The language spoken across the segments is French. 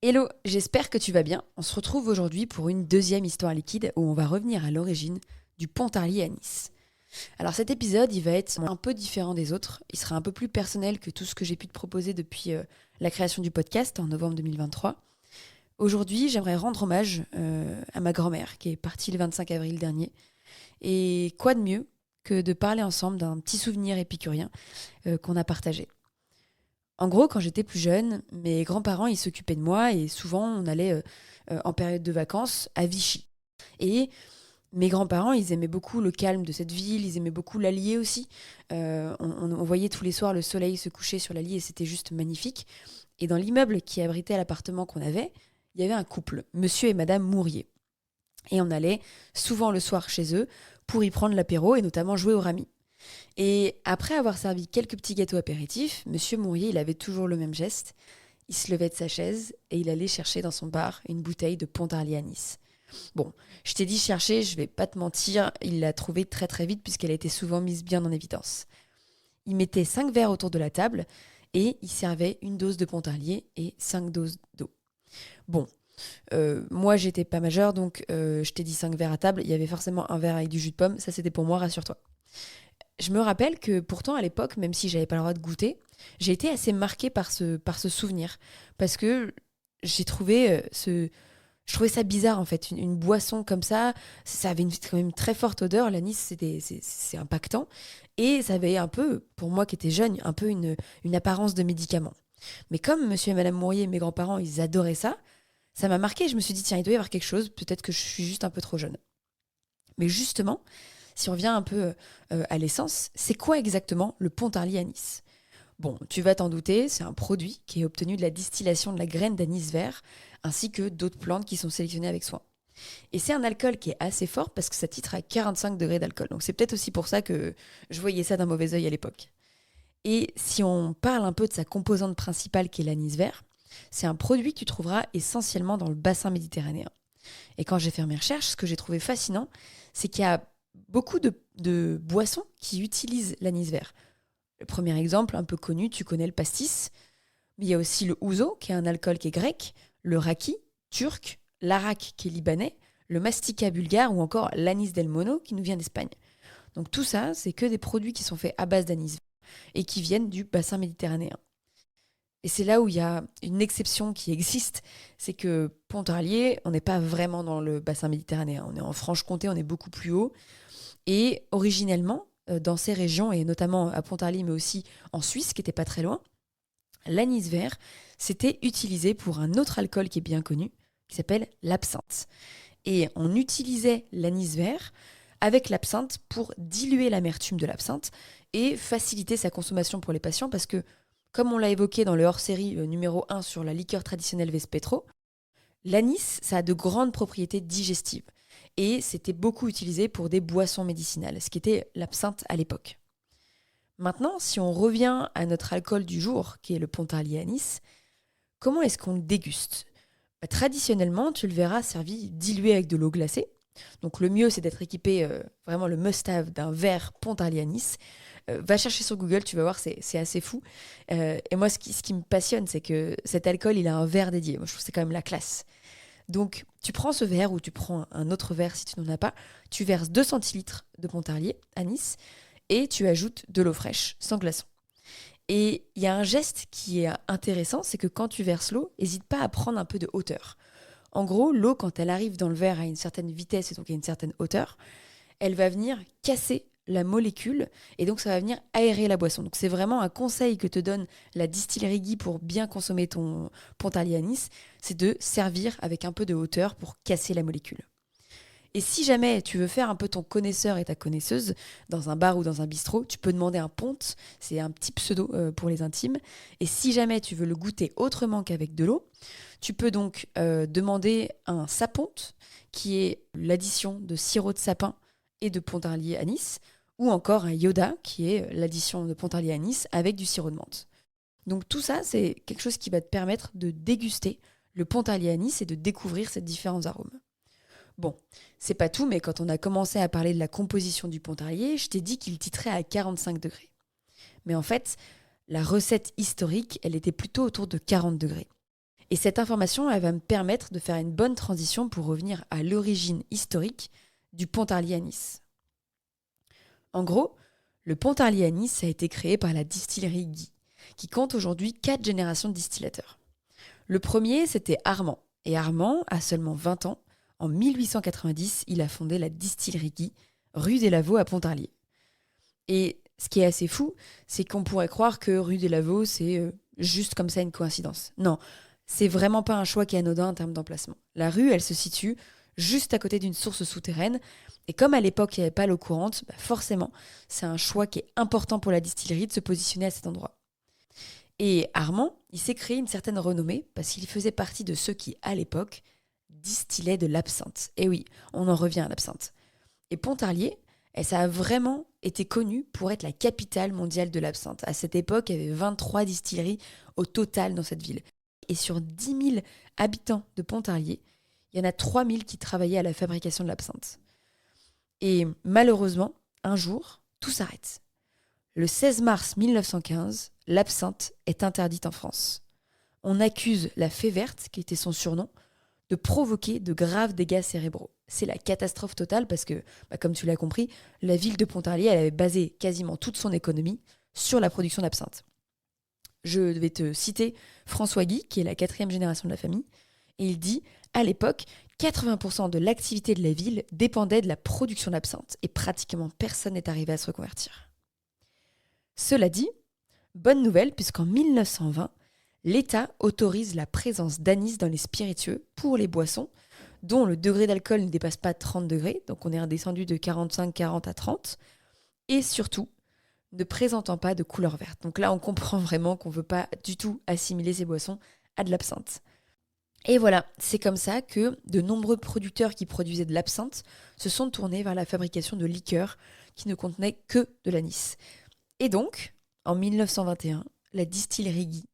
Hello, j'espère que tu vas bien. On se retrouve aujourd'hui pour une deuxième histoire liquide où on va revenir à l'origine du Pontarlier à Nice. Alors cet épisode, il va être un peu différent des autres. Il sera un peu plus personnel que tout ce que j'ai pu te proposer depuis la création du podcast en novembre 2023. Aujourd'hui, j'aimerais rendre hommage à ma grand-mère qui est partie le 25 avril dernier. Et quoi de mieux que de parler ensemble d'un petit souvenir épicurien qu'on a partagé. En gros, quand j'étais plus jeune, mes grands-parents, ils s'occupaient de moi et souvent, on allait en période de vacances à Vichy. Et mes grands-parents, ils aimaient beaucoup le calme de cette ville, ils aimaient beaucoup l'Allier aussi. On voyait tous les soirs le soleil se coucher sur l'Allier et c'était juste magnifique. Et dans l'immeuble qui abritait l'appartement qu'on avait, il y avait un couple, monsieur et madame Mourier. Et on allait souvent le soir chez eux pour y prendre l'apéro et notamment jouer au rami. Et après avoir servi quelques petits gâteaux apéritifs, Monsieur Mourier, il avait toujours le même geste. Il se levait de sa chaise et il allait chercher dans son bar une bouteille de Pontarlier à Nice. Bon, je t'ai dit chercher, je vais pas te mentir, il l'a trouvée très très vite puisqu'elle était souvent mise bien en évidence. Il mettait 5 verres autour de la table et il servait une dose de Pontarlier et 5 doses d'eau. Bon, moi j'étais pas majeure donc je t'ai dit 5 verres à table, il y avait forcément un verre avec du jus de pomme, ça c'était pour moi, rassure-toi. Je me rappelle que pourtant à l'époque, même si j'avais pas le droit de goûter, j'ai été assez marquée par ce souvenir. Parce que j'ai trouvé je trouvais ça bizarre en fait, une boisson comme ça avait quand même une très forte odeur. L'anis, c'est impactant. Et ça avait un peu, pour moi qui étais jeune, un peu une apparence de médicament. Mais comme monsieur et madame Mourier, mes grands-parents, ils adoraient ça m'a marqué. Je me suis dit, tiens, il doit y avoir quelque chose, peut-être que je suis juste un peu trop jeune. Mais justement, si on revient un peu à l'essence, c'est quoi exactement le Pontarlier anis? Bon, tu vas t'en douter, c'est un produit qui est obtenu de la distillation de la graine d'anis vert, ainsi que d'autres plantes qui sont sélectionnées avec soin. Et c'est un alcool qui est assez fort parce que ça titre à 45 degrés d'alcool. Donc c'est peut-être aussi pour ça que je voyais ça d'un mauvais œil à l'époque. Et si on parle un peu de sa composante principale qui est l'anis vert, c'est un produit que tu trouveras essentiellement dans le bassin méditerranéen. Et quand j'ai fait mes recherches, ce que j'ai trouvé fascinant, c'est qu'il y a beaucoup de boissons qui utilisent l'anis vert. Le premier exemple, un peu connu, tu connais le pastis, mais il y a aussi le ouzo, qui est un alcool qui est grec, le raki, turc, l'arak, qui est libanais, le mastika bulgare ou encore l'anis del mono, qui nous vient d'Espagne. Donc tout ça, c'est que des produits qui sont faits à base d'anis vert et qui viennent du bassin méditerranéen. Et c'est là où il y a une exception qui existe, c'est que Pontarlier, on n'est pas vraiment dans le bassin méditerranéen. On est en Franche-Comté, on est beaucoup plus haut. Et originellement, dans ces régions, et notamment à Pontarlier, mais aussi en Suisse, qui n'était pas très loin, l'anis vert, c'était utilisé pour un autre alcool qui est bien connu, qui s'appelle l'absinthe. Et on utilisait l'anis vert avec l'absinthe pour diluer l'amertume de l'absinthe et faciliter sa consommation pour les patients parce que, comme on l'a évoqué dans le hors-série numéro 1 sur la liqueur traditionnelle Vespetro, l'anis, ça a de grandes propriétés digestives. Et c'était beaucoup utilisé pour des boissons médicinales, ce qui était l'absinthe à l'époque. Maintenant, si on revient à notre alcool du jour, qui est le Pontarlier Anis, comment est-ce qu'on le déguste? Traditionnellement, tu le verras servi dilué avec de l'eau glacée. Donc le mieux, c'est d'être équipé, vraiment le must-have d'un verre Pontarlier Anis. Va chercher sur Google, tu vas voir, c'est assez fou. Et moi, ce qui me passionne, c'est que cet alcool, il a un verre dédié. Moi, je trouve que c'est quand même la classe. Donc, tu prends ce verre ou tu prends un autre verre si tu n'en as pas, tu verses 2 centilitres de Pontarlier Anis et tu ajoutes de l'eau fraîche, sans glaçon. Et il y a un geste qui est intéressant, c'est que quand tu verses l'eau, n'hésite pas à prendre un peu de hauteur. En gros, l'eau, quand elle arrive dans le verre à une certaine vitesse et donc à une certaine hauteur, elle va venir casser la molécule et donc ça va venir aérer la boisson. Donc c'est vraiment un conseil que te donne la distillerie Guy pour bien consommer ton Pontarlier Anis, c'est de servir avec un peu de hauteur pour casser la molécule. Et si jamais tu veux faire un peu ton connaisseur et ta connaisseuse dans un bar ou dans un bistrot, tu peux demander un ponte, c'est un petit pseudo pour les intimes. Et si jamais tu veux le goûter autrement qu'avec de l'eau, tu peux donc demander un saponte, qui est l'addition de sirop de sapin et de Pontarlier anis, ou encore un Yoda, qui est l'addition de Pontarlier anis avec du sirop de menthe. Donc tout ça, c'est quelque chose qui va te permettre de déguster le Pontarlier anis et de découvrir ces différents arômes. Bon, c'est pas tout, mais quand on a commencé à parler de la composition du Pontarlier, je t'ai dit qu'il titrait à 45 degrés. Mais en fait, la recette historique, elle était plutôt autour de 40 degrés. Et cette information, elle va me permettre de faire une bonne transition pour revenir à l'origine historique du Pontarlier à Nice. En gros, le Pontarlier à Nice a été créé par la distillerie Guy, qui compte aujourd'hui 4 générations de distillateurs. Le premier, c'était Armand. Et Armand a seulement 20 ans. En 1890, il a fondé la distillerie Guy, rue des Lavaux à Pontarlier. Et ce qui est assez fou, c'est qu'on pourrait croire que rue des Lavaux, c'est juste comme ça une coïncidence. Non, c'est vraiment pas un choix qui est anodin en termes d'emplacement. La rue, elle se situe juste à côté d'une source souterraine. Et comme à l'époque, il n'y avait pas l'eau courante, forcément, c'est un choix qui est important pour la distillerie de se positionner à cet endroit. Et Armand, il s'est créé une certaine renommée parce qu'il faisait partie de ceux qui, à l'époque, distillaient de l'absinthe. Et oui, on en revient à l'absinthe. Et Pontarlier, ça a vraiment été connu pour être la capitale mondiale de l'absinthe. À cette époque, il y avait 23 distilleries au total dans cette ville. Et sur 10 000 habitants de Pontarlier, il y en a 3 000 qui travaillaient à la fabrication de l'absinthe. Et malheureusement, un jour, tout s'arrête. Le 16 mars 1915, l'absinthe est interdite en France. On accuse la Fée verte, qui était son surnom, de provoquer de graves dégâts cérébraux. C'est la catastrophe totale parce que, comme tu l'as compris, la ville de Pontarlier, elle avait basé quasiment toute son économie sur la production d'absinthe. Je vais te citer François Guy, qui est la 4e génération de la famille, et il dit, à l'époque, 80% de l'activité de la ville dépendait de la production d'absinthe et pratiquement personne n'est arrivé à se reconvertir. Cela dit, bonne nouvelle puisqu'en 1920, l'État autorise la présence d'anis dans les spiritueux pour les boissons dont le degré d'alcool ne dépasse pas 30 degrés, donc on est redescendu de 45-40 à 30, et surtout ne présentant pas de couleur verte. Donc là, on comprend vraiment qu'on ne veut pas du tout assimiler ces boissons à de l'absinthe. Et voilà, c'est comme ça que de nombreux producteurs qui produisaient de l'absinthe se sont tournés vers la fabrication de liqueurs qui ne contenaient que de l'anis. Et donc, en 1921, la distillerie Guy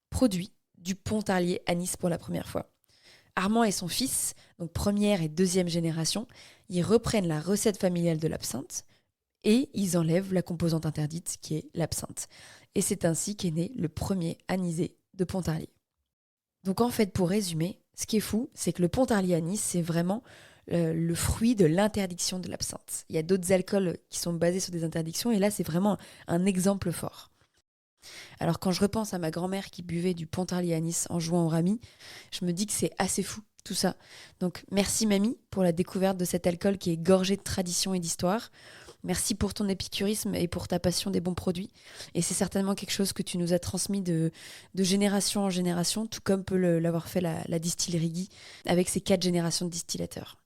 produit du Pontarlier à Nice pour la première fois. Armand et son fils, donc 1re et 2e génération, ils reprennent la recette familiale de l'absinthe et ils enlèvent la composante interdite qui est l'absinthe. Et c'est ainsi qu'est né le premier anisé de Pontarlier. Donc en fait, pour résumer, ce qui est fou, c'est que le Pontarlier à Nice, c'est vraiment le fruit de l'interdiction de l'absinthe. Il y a d'autres alcools qui sont basés sur des interdictions et là, c'est vraiment un exemple fort. Alors quand je repense à ma grand-mère qui buvait du Pontarlier à Nice en jouant au rami, je me dis que c'est assez fou tout ça. Donc merci mamie pour la découverte de cet alcool qui est gorgé de tradition et d'histoire. Merci pour ton épicurisme et pour ta passion des bons produits. Et c'est certainement quelque chose que tu nous as transmis de génération en génération, tout comme peut l'avoir fait la distillerie Guy avec ses 4 générations de distillateurs.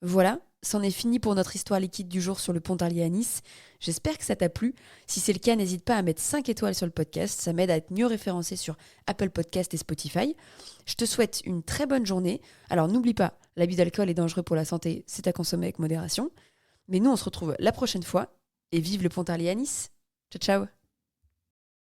Voilà, c'en est fini pour notre histoire liquide du jour sur le Pontarlier à Nice. J'espère que ça t'a plu. Si c'est le cas, n'hésite pas à mettre 5 étoiles sur le podcast. Ça m'aide à être mieux référencé sur Apple Podcast et Spotify. Je te souhaite une très bonne journée. Alors n'oublie pas, l'abus d'alcool est dangereux pour la santé, c'est à consommer avec modération. Mais nous, on se retrouve la prochaine fois. Et vive le Pontarlier à Nice. Ciao, ciao.